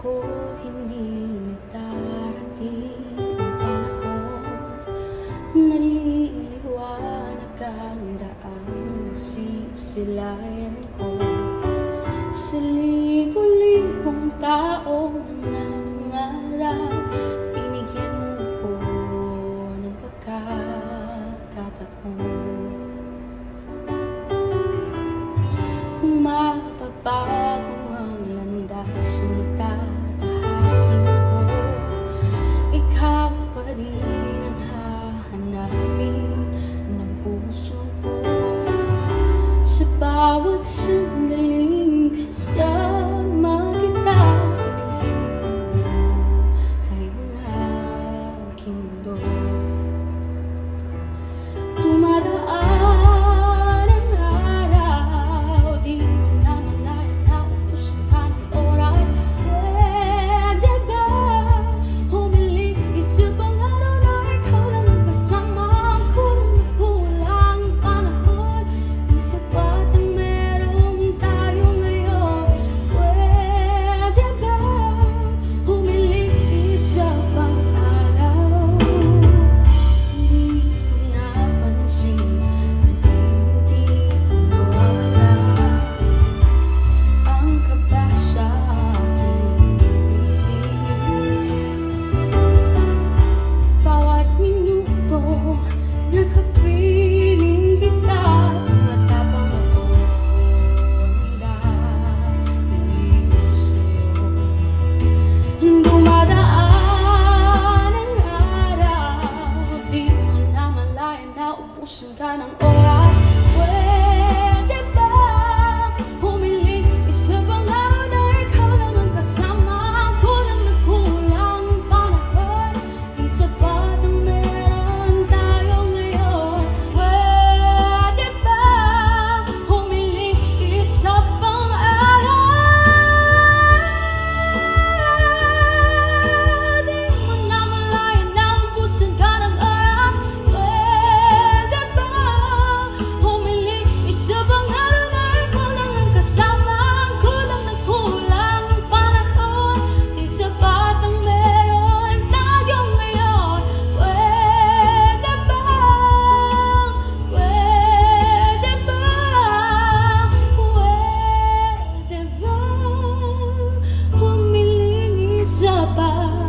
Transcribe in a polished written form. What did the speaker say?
ako't hindi na darating ang panahon. Naliliwanag ang daan, sisilayan ko sa libo-libong taong nangangarap. Binigyan mo ko ng pagkakataon. Kung mapapago ang landas na tatahakin ko, ikaw pa rin ang hahanapin ng puso ko. Sa bawat sandaling kasama kita, ay ang aking mundo. Dumadaan ang araw, di mo naman nauubusan ka ng oras. Pwede ba humiling isang araw na ikaw lang ang kasama ko? Nakulang ang panahon, di sapat ang meron tayo ngayon. Pwede ba humiling isa pang araw? Hindi ko napansin, hindi nawawala ang kaba sa aking dibdib. Sa bawat minuto nakapiling kita, tumatapang ako ng dahil sa'yo. Dumadaan ang araw, di mo namalayan na ubusan ka ng oras. Pwede ba humiling isa pang araw na ikaw lang ang kasama ko? Nang nagkulang ang panahon, di sapat ang meron tayo ngayon. Pwede ba humiling isa pang araw? Di mo namalayan na ubusan ka ng oras. Pwede ba humiling isa pang araw na ikaw lang ang kasama ko? Nang nagkulang ang panahon, di sapat ang meron tayo ngayon. Pwede ba humiling isa pa?